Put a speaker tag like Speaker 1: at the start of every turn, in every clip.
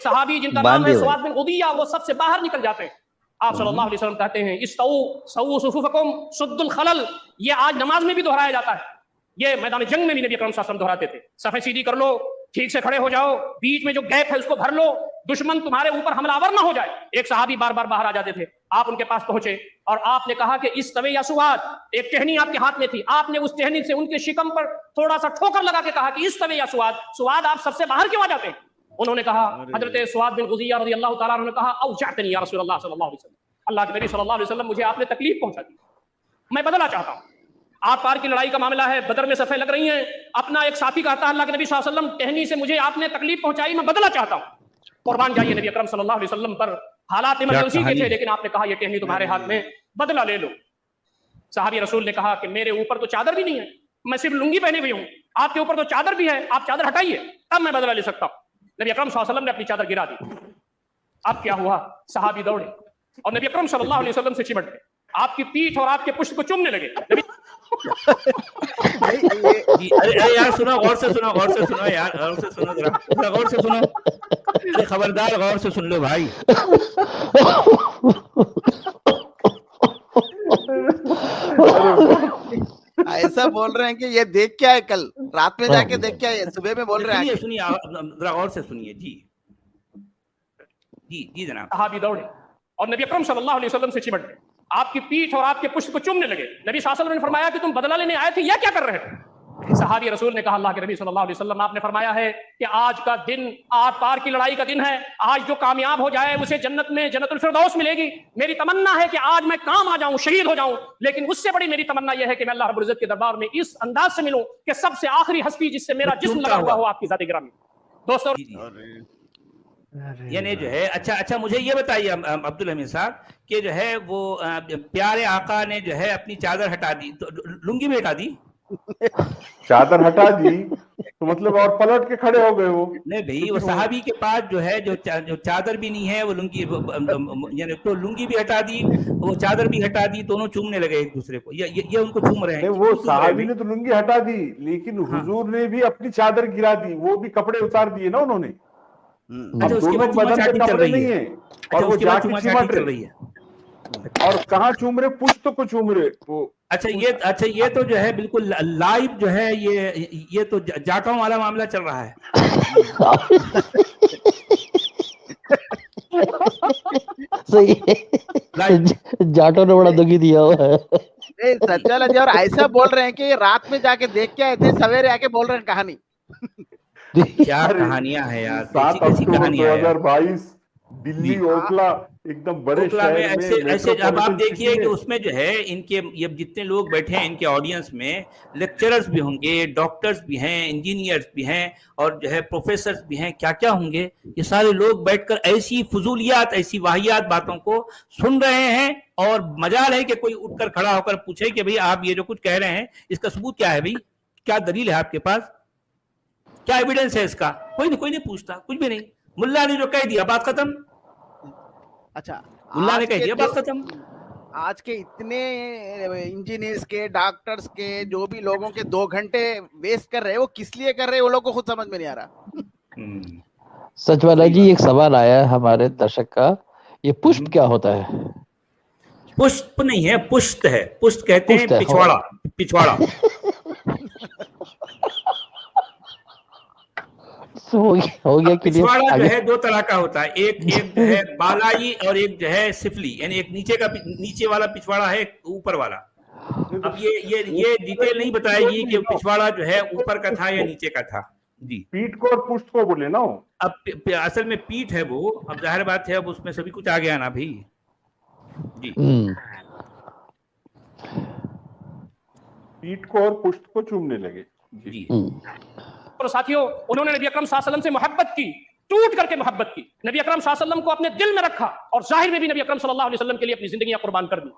Speaker 1: सहाबी जिनका नाम है सुवाद बिन उदिया, वो सबसे बाहर निकल जाते हैं। आप सल्लल्लाहु अलैहि वसल्लम कहते हैं इस्तऊ सऊ सुफुफकुम सुद्दुल खलल, ये आज नमाज में भी दोहराया जाता है, ये मैदान जंग में भी नबी अकरम सल्लल्लाहु अलैहि वसल्लम दोहराते थे। सफे सीधी कर लो, ठीक से खड़े हो जाओ, बीच में जो गैप है उसको भर लो, दुश्मन तुम्हारे ऊपर हमलावर ना हो जाए। एक सहाबी बार बार बाहर आ जाते थे, आप उनके पास पहुंचे और आपने कहा कि इस तवे या सुवाद, एक टहनी आपके हाथ में थी, आपने उस टहनी से उनके शिकम पर थोड़ा सा ठोकर लगा के कहा कि इस तवे या सुवाद, सुवाद आप सबसे बाहर क्यों आ जाते हैं? उन्होंने कहा, हजरत सुवाद बिन गुज़िया रज़ियल्लाहु ताला अन्हु ने कहा, औजअतनी या रसूलल्लाह सल्लल्लाहु अलैहि वसल्लम, अल्लाह के नबी सल्लल्लाहु अलैहि वसल्लम मुझे आपने तकलीफ पहुंचा दी, मैं बदला चाहता हूं। आप पार की लड़ाई का मामला है, बदर में सफे लग रही हैं, अपना एक साथी कहता है अल्लाह के नबी सल्लल्लाहु अलैहि वसल्लम टहनी से मुझे आपने तकलीफ पहुंचाई, मैं बदला चाहता हूं। कुर्बान जाइए नबी अकरम सल्लल्लाहु अलैहि वसल्लम पर हालात इमरजेंसी के थे, लेकिन आपने कहा ये टहनी तुम्हारे हाथ में, बदला ले लो। साहबी रसूल ने कहा कि मेरे ऊपर तो चादर भी नहीं है, मैं सिर्फ लुंगी पहने हुई हूं, आपके ऊपर तो चादर भी है, आप चादर हटाइए तब मैं बदला ले सकता हूं। नबी अकरम सल्लल्लाहु अलैहि वसल्लम ने अपनी चादर गिरा दी। अब क्या हुआ, सहाबी दौड़े और नबी अकरम सल्लल्लाहु अलैहि वसल्लम से चिमट गए, आपकी पीठ और आपके पुष्ट को चूमने लगे।
Speaker 2: अरे यार सुनो, गौर से सुनो, गौर से सुनो यार, गौर से सुनो, जरा गौर से सुनो, अरे खबरदार गौर से सुन लो भाई।
Speaker 3: ऐसा बोल रहे हैं कि ये देख के आए, कल रात में जाके देख के आए, सुबह में बोल रहे हैं।
Speaker 2: सुनिए जरा गौर से सुनिए जी जी जी जनाब।
Speaker 1: सहाबी दौड़े और नबी अकरम सल्लल्लाहु अलैहि वसल्लम से चिमट गए, आपकी पीठ और आपके पुष्ट को चूमने लगे। नबी सल्लल्लाहु अलैहि वसल्लम ने फरमाया कि तुम बदला लेने आए थे, यह क्या कर रहे थे? सहाबी रसूल ने कहा, अल्लाह के नबी सल्लल्लाहु अलैहि वसल्लम आपने फरमाया है कि आज का दिन आर पार की लड़ाई का दिन है, आज जो कामयाब हो जाए उसे जन्नत में जन्नतुल फिरदौस मिलेगी। मेरी तमन्ना है कि आज मैं काम आ जाऊं, शहीद हो जाऊं, लेकिन उससे बड़ी मेरी तमन्ना यह है कि मैं अल्लाह रब्बुल इज्जत के दरबार में इस अंदाज से मिलूं कि सबसे आखिरी हस्ती जिससे मेरा जिस्म लगा हुआ हो आपकी ज़ात गिरामी। दोस्तों
Speaker 2: यानी जो है, अच्छा मुझे ये बताइए अब्दुल हमीद साहब कि जो है वो प्यारे आका ने जो है अपनी चादर हटा दी, तो लुंगी भी हटा दी,
Speaker 4: चादर हटा दी तो मतलब और पलट के खड़े हो गए वो।
Speaker 2: नहीं भाई, वो सहाबी के पास जो है जो चादर भी नहीं है, वो लुंगी, यानी तो लुंगी भी हटा दी, वो चादर भी हटा दी, दोनों चूमने लगे एक दूसरे को, ये उनको चूम रहे हैं।
Speaker 4: वो सहाबी ने तो लुंगी हटा दी, लेकिन हुजूर ने भी अपनी चादर गिरा दी, वो भी कपड़े उतार दिए ना उन्होंने।
Speaker 2: अच्छा, उसके बाद
Speaker 4: बदन के कपड़े नहीं है और वो जाके चिमट
Speaker 2: रही है,
Speaker 4: और कहाँ चूम रहे, पुष्ट को चूम रहे वो।
Speaker 2: अच्छा ये तो जो है बिल्कुल लाइव जो है, ये तो जाटों वाला मामला चल रहा है।
Speaker 5: सही है, जाटों ने बड़ा दुखी दिया हुआ है।
Speaker 3: सज्जल जी, और ऐसा बोल रहे हैं कि रात में जाके देख के आए थे, सवेरे आके बोल रहे हैं कहानी।
Speaker 2: क्या कहानियां हैं यार,
Speaker 4: 7 अक्टूबर 2022 दिल्ली ओखला एकदम बड़े शहर में
Speaker 2: ऐसे अब आप देखिए कि उसमें जो है इनके ये जितने लोग बैठे हैं इनके ऑडियंस में, लेक्चरर्स भी होंगे, डॉक्टर्स भी हैं, इंजीनियर्स भी हैं और जो है प्रोफेसर्स भी हैं, क्या क्या होंगे, ये सारे लोग बैठकर ऐसी फजूलियात, ऐसी वाहियात बातों को सुन रहे हैं। और मजाल है कि कोई उठकर खड़ा होकर पूछे कि भाई आप ये जो कुछ कह रहे हैं इसका सबूत क्या है, भाई क्या दलील है आपके पास, क्या एविडेंस है इसका? कोई नहीं पूछता, कुछ भी नहीं। मुल्ला ने जो कह दिया बात खत्म।
Speaker 3: अच्छा,
Speaker 2: मुल्ला ने कह दिया बात खत्म।
Speaker 3: आज के इतने इंजीनियर्स के, डॉक्टर्स के, जो भी लोगों के 2 घंटे वेस्ट कर रहे हैं, वो किस लिए कर रहे हैं वो लोग को खुद समझ में नहीं आ रहा।
Speaker 5: सचवाला जी, एक सवाल आया है हमारे दर्शक का, ये पुष्प क्या होता है?
Speaker 2: पुष्प नहीं है, पुष्ट है। पुष्ट कहते हैं पिछवाड़ा, पिछवाड़ा।
Speaker 5: हो गया
Speaker 2: पिछवाड़ा जो है 2 तरह का होता है, एक जो है बालाई और एक जो है सिफली, यानी एक नीचे वाला पिछवाड़ा है, ऊपर वाला। अब ये डिटेल नहीं बताएगी कि पिछवाड़ा जो है ऊपर का था या नीचे का था जी।
Speaker 4: पीठ को और पुष्ट को बोले ना।
Speaker 2: अब असल में पीठ है वो, अब जाहिर बात है अब उसमें सभी कुछ आ गया ना भाई जी।
Speaker 4: पीठ को और पुष्ट को चूमने लगे जी।
Speaker 1: और साथियों, उन्होंने नबी अकरम सल्लल्लाहु अलैहि वसल्लम से मोहब्बत की, टूट करके मोहब्बत की, नबी अकरम सल्लल्लाहु अलैहि वसल्लम को अपने दिल में रखा और जाहिर में भी नबी अकरम सल्लल्लाहु अलैहि वसल्लम के लिए अपनी जिंदगियां कुर्बान कर दी।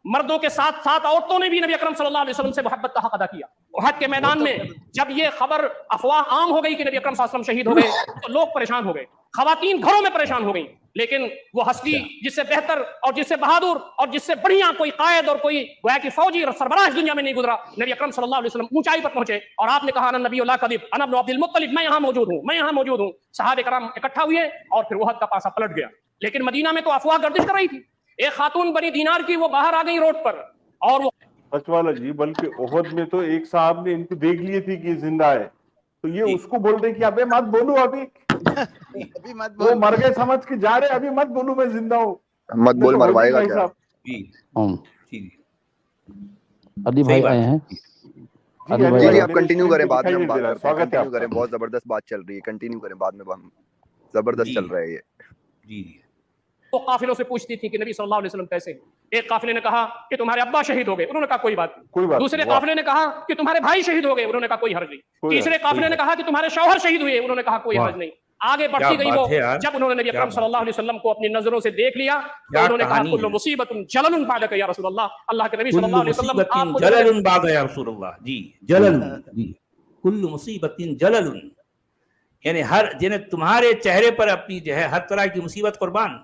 Speaker 1: मर्दों के साथ साथ औरतों ने भी नबी अकरम सल्लल्लाहु अलैहि वसल्लम से मोहब्बत का हक अदा किया। उहद के मैदान में जब ये खबर अफवाह आम हो गई कि नबी अकरम सल्लल्लाहु अलैहि वसल्लम शहीद हो गए तो लोग परेशान हो गए, खवातीन घरों में परेशान हो गई। लेकिन वो हस्ती जिससे बेहतर और जिससे बहादुर और जिससे बढ़िया कोई कायद और कोई गोया कि फौजी और सरबराह इस दुनिया में नहीं गुजरा, नबी अकरम सल्लल्लाहु अलैहि वसल्लम ऊंचाई पर पहुंचे और आपने कहा अना नबी ला कदिब अना इब्न अब्दुल मुत्तलिब, मैं यहाँ मौजूद हूँ, मैं यहाँ मौजूद हूँ। सहाबे कराम इकट्ठा हुए और फिर उहद का पासा पलट गया। लेकिन मदीना में तो अफवाह गर्दिश कर रही थी। एक खातून बनी दीनार की वो बाहर आ गई रोड पर और वो
Speaker 4: सचवाला जी, बल्कि ओहद में तो एक साहब ने इनको देख लिए थी कि जिंदा है, तो ये उसको बोल रहे कि अबे मत बोलो अभी
Speaker 3: मत
Speaker 4: वो
Speaker 3: बोल।
Speaker 4: मर गए समझ के जा रहे, अभी मत बोलूं मैं जिंदा हूँ,
Speaker 6: मत बोल, मरवाएगा
Speaker 4: भाई
Speaker 6: क्या?
Speaker 4: साहब।
Speaker 5: अली भाई आए हैं। अली भाई
Speaker 6: जी
Speaker 4: मेरे
Speaker 6: आप कंटिन्यू करें, बाद में हम बात करते हैं।
Speaker 4: स्वागत है
Speaker 6: कंटिन्यू
Speaker 4: आपका।
Speaker 6: करें, बहुत जबरदस्त बात चल रही है, कंटिन्यू करें, बाद में हम जबरदस्त चल रहा है ये।
Speaker 2: जी
Speaker 1: वो काफिलों से पूछती थी कि नबी सल्लल्लाहु अलैहि वसल्लम कैसे हैं। एक काफिले ने कहा कि तुम्हारे अब्बा शहीद हो गए, उन्होंने कहा कोई बात
Speaker 4: कोई
Speaker 1: नहीं।
Speaker 4: बात
Speaker 1: दूसरे
Speaker 4: नहीं, वाह।
Speaker 1: काफिले ने कहा कि तुम्हारे भाई शहीद हो गए, उन्होंने कहा कोई हर्ज नहीं।
Speaker 4: कोई
Speaker 1: तीसरे
Speaker 4: हर्ज,
Speaker 1: काफिले
Speaker 4: कोई
Speaker 1: ने कहा कि तुम्हारे शौहर शहीद हुए, उन्होंने कहा कोई
Speaker 2: वाह।
Speaker 1: हर्ज नहीं। आगे बढ़ती
Speaker 2: क्या
Speaker 1: गई
Speaker 2: बात
Speaker 1: वो,
Speaker 2: है यार,
Speaker 1: जब उन्होंने नबी
Speaker 2: क्या
Speaker 1: अकरम
Speaker 2: बात।
Speaker 1: सल्लल्लाहु अलैहि वसल्लम को अपनी नजरों से देख लिया तो
Speaker 2: क्या
Speaker 1: उन्होंने कहा
Speaker 2: कहानी
Speaker 1: कुल्लु
Speaker 2: है।
Speaker 1: मुसीबतुन जललुन बादक या रसूलल्लाह, अल्लाह के नबी सल्लल्लाहु अलैहि वसल्लम
Speaker 2: मुसीबतिन
Speaker 1: आपको
Speaker 2: जललुन बाद या रसूलुल्लाह। जी जललुन, जी कुल्लु मुसीबतिन जललुन, यानी हर जिन्हें तुम्हारे चेहरे पर अपनी जो है हर तरह की मुसीबत कुर्बान,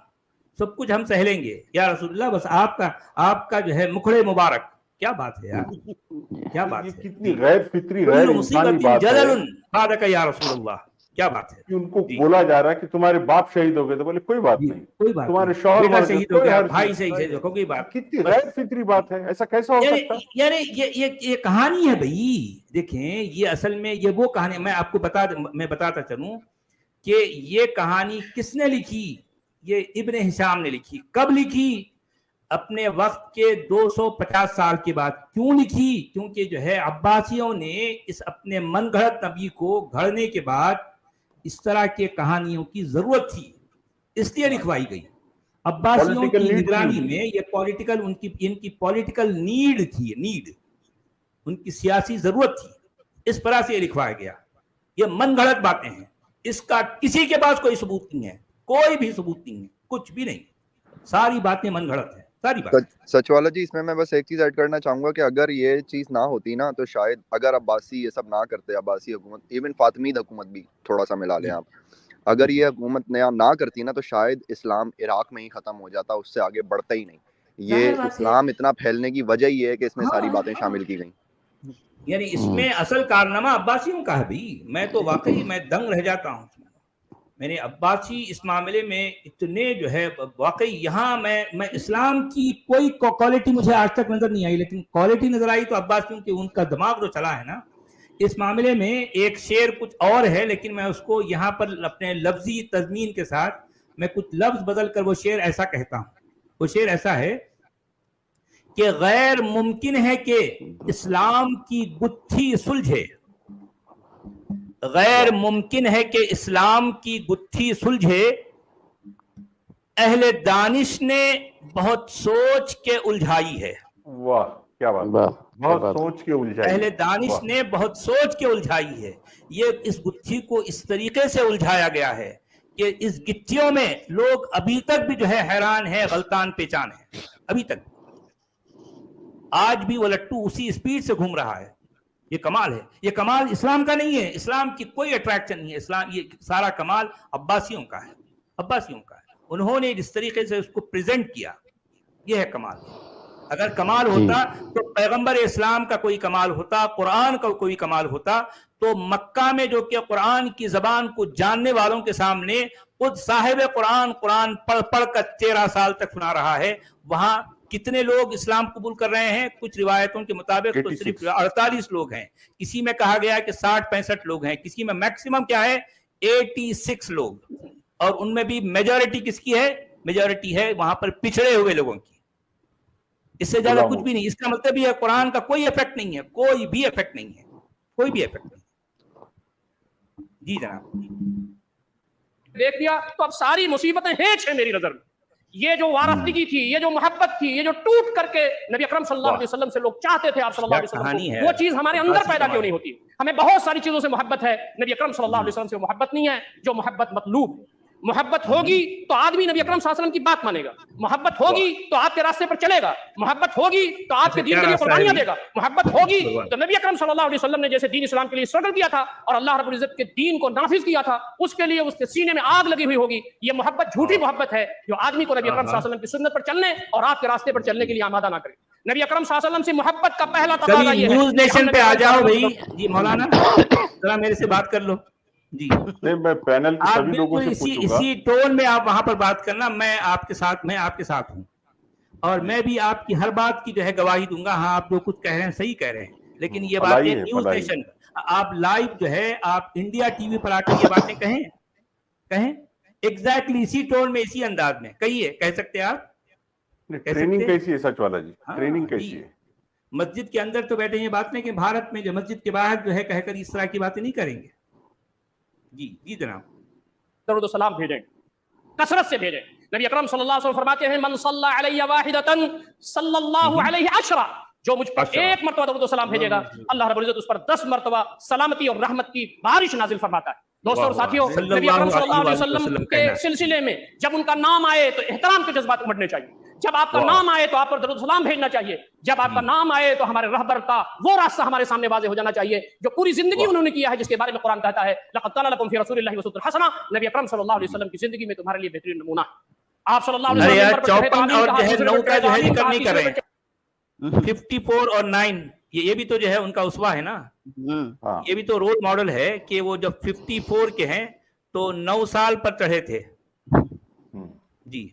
Speaker 2: सब कुछ हम सह लेंगे या रसूलुल्लाह, बस आपका जो है मुखड़े मुबारक। क्या बात है यार, क्या बात
Speaker 4: ये
Speaker 2: है।
Speaker 4: कितनी गैर फित्री गैर
Speaker 2: कुल्लु
Speaker 4: इंसानी
Speaker 2: मुसीबतिन
Speaker 4: बात है
Speaker 2: जललुन बाद या रसूलुल्लाह, क्या बात है।
Speaker 4: कि उनको
Speaker 2: जी।
Speaker 4: बोला जा रहा है कि तुम्हारे बाप शहीद हो गए, तो बोले कोई बात
Speaker 2: जी,
Speaker 4: नहीं,
Speaker 2: कोई बात
Speaker 4: तुम्हारे
Speaker 2: नहीं।
Speaker 4: शौहर
Speaker 2: बेटा
Speaker 4: मर गए,
Speaker 2: शहीद हो
Speaker 4: कोई
Speaker 2: गया,
Speaker 4: हर्ज
Speaker 2: भाई
Speaker 4: नहीं।
Speaker 2: शहीद हो कोई बात।
Speaker 4: कितनी
Speaker 2: बस-
Speaker 4: गैर फित्री बात है, ऐसा कैसा हो सकता है?
Speaker 2: यानी ये कहानी है भाई। देखें ये असल में ये वो कहानी, मैं आपको मैं बताता चलूं कि ये कहानी किसने लिखी। ये इब्न हिशाम ने लिखी। कब लिखी? अपने वक्त के 250 साल के बाद। क्यों लिखी? क्योंकि जो है अब्बासियों ने इस अपने मनगढ़ंत नबी को घड़ने के बाद इस तरह के कहानियों की जरूरत थी, इसलिए लिखवाई गई। अब्बासियों
Speaker 4: Political
Speaker 2: की
Speaker 4: need
Speaker 2: निगरानी
Speaker 4: थी।
Speaker 2: में ये पॉलिटिकल इनकी पॉलिटिकल नीड थी, नीड उनकी सियासी जरूरत थी, इस तरह से ये लिखवाया गया। ये मनगढ़ंत बातें हैं, इसका किसी के पास कोई सबूत नहीं है, कोई भी सबूत नहीं है, कुछ भी नहीं, सारी बातें मनगढ़ंत है, सारी बातें।
Speaker 6: सचवाला जी, इसमें मैं बस एक चीज ऐड करना चाहूंगा कि अगर ये चीज ना होती ना, तो शायद अगर अब्बासी ये सब ना करते, अब्बासी हुकूमत, इवन फातिमीद हुकूमत भी थोड़ा सा मिला लें आप, अगर ये हुकूमत ना करती ना, तो शायद इस्लाम इराक में ही खत्म हो जाता, उससे आगे बढ़ता ही नहीं। ये
Speaker 2: जाहिर बात है।
Speaker 6: इस्लाम इतना फैलने की वजह ये है कि इसमें सारी
Speaker 2: हाँ।
Speaker 6: बातें शामिल की गई।
Speaker 2: यानी इसमें असल कारनामा अब्बासियों का है भाई। मैं तो वाकई मैं दंग रह जाता हूँ। मैंने अब्बासी इस मामले में इतने जो है वाकई, यहाँ मैं इस्लाम की कोई क्वालिटी मुझे आज तक नजर नहीं आई, लेकिन क्वालिटी नजर आई तो अब्बासियों की, उनका दिमाग जो चला है ना इस मामले में। एक शेर कुछ और है, लेकिन मैं उसको यहाँ पर अपने लफ्जी तजमीन के साथ मैं कुछ लफ्ज बदल कर वो शेर ऐसा कहता हूँ। वो शेर ऐसा है कि गैर मुमकिन है कि इस्लाम की गुत्थी सुलझे, गैर मुमकिन है कि इस्लाम की गुत्थी सुलझे, अहले दानिश ने बहुत सोच के उलझाई है।
Speaker 4: वाह क्या बात,
Speaker 5: वाह,
Speaker 4: बहुत
Speaker 5: वाह।
Speaker 4: सोच के उलझाई।
Speaker 2: अहले दानिश
Speaker 4: वाह।
Speaker 2: ने बहुत सोच के उलझाई है। ये इस गुत्थी को इस तरीके से उलझाया गया है कि इस गिट्टियों में लोग अभी तक भी जो है हैरान है, गलतान पेचान है, अभी तक। आज भी वो लट्टू उसी स्पीड से घूम रहा है। ये कमाल है। ये कमाल इस्लाम का नहीं है, इस्लाम की कोई अट्रैक्शन नहीं है। इस्लाम, ये सारा कमाल अब्बासियों का है, अब्बासियों का है। उन्होंने जिस तरीके से उसको प्रेजेंट किया, ये है कमाल। अगर कमाल होता तो पैगंबर इस्लाम का कोई कमाल होता, कुरान का कोई कमाल होता, तो मक्का में जो कि कुरान की जबान को जानने वालों के सामने खुद साहिब कुरान कुरान पढ़ पढ़ कर 13 साल तक सुना रहा है, वहां कितने लोग इस्लाम कबूल कर रहे हैं? कुछ रिवायतों के मुताबिक तो सिर्फ 48 लोग हैं, किसी में कहा गया है कि 60-65 लोग हैं, किसी में मैक्सिमम क्या है 86 लोग। और उनमें भी मेजॉरिटी किसकी है? मेजॉरिटी है वहां पर पिछड़े हुए लोगों की। इससे ज्यादा कुछ भी नहीं। इसका मतलब ये कुरान का कोई इफेक्ट नहीं है, कोई भी इफेक्ट नहीं है, कोई भी इफेक्ट नहीं। जी जनाब,
Speaker 1: देख लिया तो अब सारी मुसीबतें हेच है मेरी नजर में। ये जो वारफगी थी, ये जो मोहब्बत थी, ये जो टूट करके नबी अकरम सल्लल्लाहु अलैहि वसल्लम से लोग चाहते थे आप सल्लल्लाहु अलैहि
Speaker 2: कहानी
Speaker 1: वसल्लम
Speaker 2: है।
Speaker 1: को, वो चीज हमारे अंदर
Speaker 2: अब्बासी
Speaker 1: पैदा क्यों
Speaker 2: कमाल।
Speaker 1: नहीं होती? हमें बहुत सारी चीजों से मोहब्बत है, नबी अकरम सल्लल्लाहु अलैहि वसल्लम से मोहब्बत नहीं है, जो मोहब्बत मतलूब। मोहब्बत होगी तो आदमी नबी अकरम सल्लल्लाहु अलैहि वसल्लम की बात मानेगा, मोहब्बत होगी तो आपके रास्ते पर चलेगा, मोहब्बत होगी तो आपके दीन के लिए कुर्बानियां देगा, मोहब्बत होगी तो नबी अकरम सल्लल्लाहु अलैहि वसल्लम ने जैसे दीन इस्लाम के लिए स्ट्रगल किया था और अल्लाह रब्बुल इज्जत के दीन को नाफिज किया था, उसके लिए उसके सीने में आग लगी हुई होगी। ये मोहब्बत झूठी मोहब्बत है जो आदमी को नबी अकरम सल्लल्लाहु अलैहि वसल्लम की सुन्नत पर चलने और आपके रास्ते पर चलने के लिए आमादा ना करे। नबी अकरम सल्लल्लाहु अलैहि वसल्लम से मोहब्बत का पहला तकाज़ा ये है।
Speaker 2: न्यूज़ नेशन पे आ जाओ भाई जी, मौलाना जरा मेरे से बात कर लो जी।
Speaker 4: नहीं, मैं पैनल के
Speaker 2: आप
Speaker 4: सभी लोगों
Speaker 2: बिल्कुल
Speaker 4: से पूछूंगा।
Speaker 2: इसी टोन में आप वहां पर बात करना, मैं आपके साथ हूँ और मैं भी आपकी हर बात की जो है गवाही दूंगा। हाँ, आप जो कुछ कह रहे हैं सही कह रहे हैं, लेकिन ये बातें न्यूज़ नेशन, आप लाइव जो है आप इंडिया टीवी पर आकर ये बातें कहें एग्जैक्टली इसी टोन में, इसी अंदाज में कहिए, कह सकते हैं आप?
Speaker 4: ट्रेनिंग कैसी है सच वाला जी? ट्रेनिंग कैसी है?
Speaker 2: मस्जिद के अंदर तो बैठे ये बात नहीं कि भारत में जो मस्जिद के बाहर जो है कहकर इस तरह की बातें नहीं करेंगे। जी जनाब,
Speaker 1: दरूद सलाम भेजें, कसरत से भेजें। नबी अकरम सल्लल्लाहु अलैहि वसल्लम फरमाते हैं मन सल्ला अलैहि वाहिदतन सल्लल्लाहु अलैहि अशरा, जो मुझ पर एक मर्तबा दरूद सलाम भेजेगा अल्लाह रब्बुल इज्जत उस पर 10 मर्तबा सलामती और रहमत की बारिश नाजिल फरमाता है। दोस्तों और साथियों, नबी अकरम सल्लल्लाहु अलैहि वसल्लम के सिलसिले में जब उनका नाम आए तो एहतराम के जज्बात उमड़ने चाहिए। जब आपका नाम आए तो आप पर दरूद सलाम भेजना चाहिए। जब आपका नाम आए तो हमारे रहबर का वो रास्ता हमारे सामने वाज़े हो जाना चाहिए जो पूरी जिंदगी उन्होंने किया है, जिसके बारे में कुरान कहता है लक़द काना लकुम फ़ी रसूलिल्लाहि उस्वतुन हसना। नबी अकरम सल्लल्लाहु अलैहि वसल्लम की जिंदगी में तुम्हारे लिए बेहतरीन नमूना है। आप सल्लल्लाहु अलैहि वसल्लम पर
Speaker 2: 54 और जो है 9 का जो है जिक्र नहीं कर रहे हैं, 54 और 9 ये भी तो जो है उनका उसवा है ना। ये भी तो रोल मॉडल है कि वो जब 54 के हैं तो 9 साल पर चढ़े थे जी।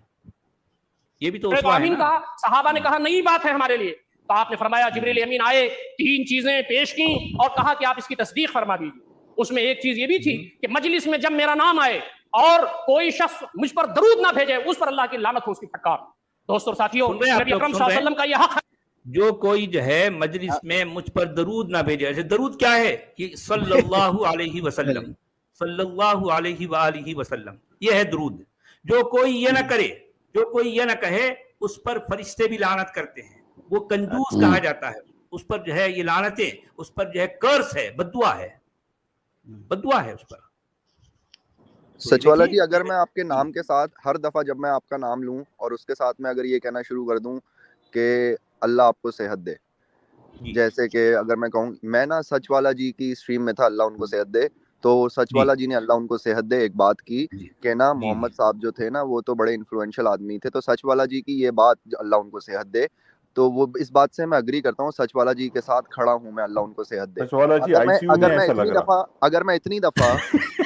Speaker 2: ये भी तो
Speaker 1: आमीन कहा, सहाबा ने कहा नई बात है हमारे लिए, तो आपने फरमाया जिब्रील अमीन आए, 3 चीजें पेश की और कहा कि आप इसकी तस्दीक फरमा दीजिए। उसमें एक चीज ये भी थी कि मजलिस में जब मेरा नाम आए और कोई शख्स मुझ पर दरूद ना भेजे उस पर अल्लाह की लानत हो, उसकी फटकार। दोस्तों साथियों, नबी अकरम सल्लल्लाहु अलैहि वसल्लम का यह हक है,
Speaker 2: जो कोई जो है मजलिस में मुझ पर दरूद ना भेजे। ऐसे दरूद क्या है कि सल्लल्लाहु अलैहि वसल्लम, सल्लल्लाहु अलैहि वसल्लम, ये है दरूद। जो कोई ये ना करे, जो कोई ये ना कहे, उस पर फरिश्ते भी लानत करते हैं। वो कंजूस कहा जाता है, उस पर जो है ये लानतें, उस पर जो है कर्स है, बद्दुआ है उस पर।
Speaker 6: सचवाला जी, अगर मैं आपके नाम के साथ हर दफा जब मैं आपका नाम लूं और उसके साथ में अगर ये कहना शुरू कर दूं कि अल्लाह आपको सेहत दे, जैसे कि अगर मैं कहूं, मैं ना सचवाला जी की स्ट्रीम में था, अल्लाह उनको सेहत दे, तो सचवाला जी ने अल्लाह उनको सेहत दे एक बात की कि ना मोहम्मद साहब जो थे ना वो तो बड़े इन्फ्लुएंशियल आदमी थे, तो सचवाला जी की ये बात अल्लाह उनको सेहत दे, तो वो इस बात से मैं अग्री करता हूँ। सचवाला जी के साथ खड़ा हूँ मैं, अल्लाह उनको सेहत दे। अगर मैं इतनी दफा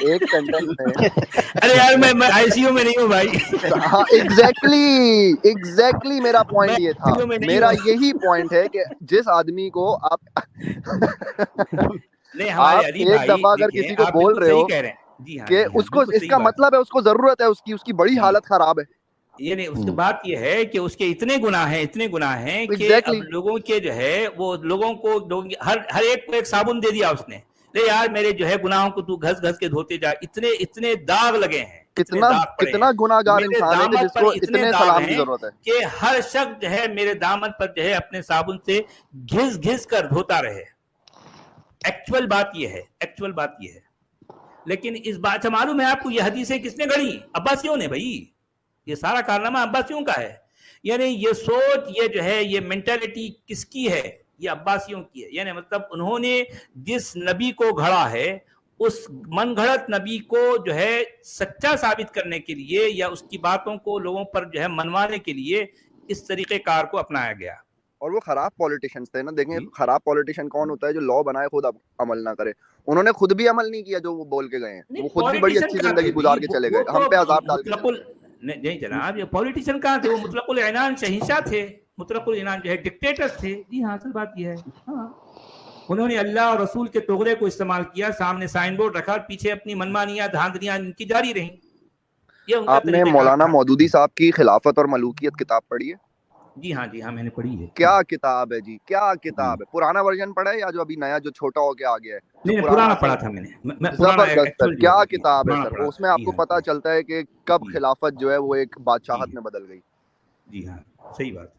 Speaker 6: एक सेंटेंस में
Speaker 2: अरे यार मैं आईसीयू में नहीं हूँ भाई।
Speaker 6: हाँ, एग्जैक्टली मेरा पॉइंट ये था, मेरा यही पॉइंट है कि जिस आदमी को आप एक दफा अगर किसी को बोल रहे हो कि उसको, इसका मतलब है उसको जरूरत है, उसकी बड़ी हालत खराब है।
Speaker 2: ये नहीं, उसकी बात ये है कि उसके इतने गुनाह हैं कि अब लोगों के जो है वो लोगों को हर एक को एक साबुन दे दिया उसने, ले यार मेरे जो है गुनाहों को तू घस के धोते जा, इतने दाग लगे हैं,
Speaker 6: कितना गुनाहगार इंसान है कि जिसको इतने सलाम की जरूरत है
Speaker 2: कि हर शख्स जो है मेरे दामन पर जो है अपने साबुन से घिस कर धोता रहे। एक्चुअल बात ये है। लेकिन इस बात से मालूम है आपको ये हदीसें किसने गढ़ी? अब्बासियों ने भाई। ये सारा कारनामा अब्बासियों का है। यानी ये सोच, ये जो है ये मेंटालिटी किसकी है? ये अब्बासियों की है। यानी मतलब उन्होंने जिस नबी को घड़ा है उस मनगढ़ंत नबी को जो है सच्चा साबित करने के लिए या उसकी बातों को लोगों पर जो है मनवाने के लिए इस तरीके कार को अपनाया गया।
Speaker 6: और वो खराब पॉलिटिशियंस थे ना। देखें, खराब पॉलिटिशियन कौन होता है? जो लॉ बनाए खुद अमल ना करे। उन्होंने खुद भी अमल नहीं किया जो वो बोल के गए हैं। वो खुद भी बड़ी अच्छी जिंदगी गुजार के चले गए, हम पे अजाब डाल के।
Speaker 2: नहीं जनाब, ये पॉलिटिशियन कहाँ थे? वो मुतलकुल इनान शहींशाह थे, मुतलकुल इनान जो है डिक्टेटर्स थे। जी हाँ, असल बात ये है। हाँ, उन्होंने अल्लाह और रसूल के तोगरे को इस्तेमाल किया, सामने साइन बोर्ड रखा, पीछे अपनी मनमानियां धांधलियां इनकी जारी रही। ये
Speaker 6: आपने मौलाना मौदूदी साहब की खिलाफत और मलूकियत किताब पढ़ी है?
Speaker 2: जी हाँ, मैंने पढ़ी है।
Speaker 6: क्या किताब है जी, क्या किताब है? पुराना वर्जन पढ़ा है या जो अभी नया जो छोटा हो के आ गया है?
Speaker 2: नहीं, पुराना पढ़ा था मैंने।
Speaker 6: जबरदस्त, क्या किताब है सर। उसमें आपको पता चलता है कि कब खिलाफत जो है वो एक बादशाहत में बदल गई।
Speaker 2: जी हाँ, सही बात है।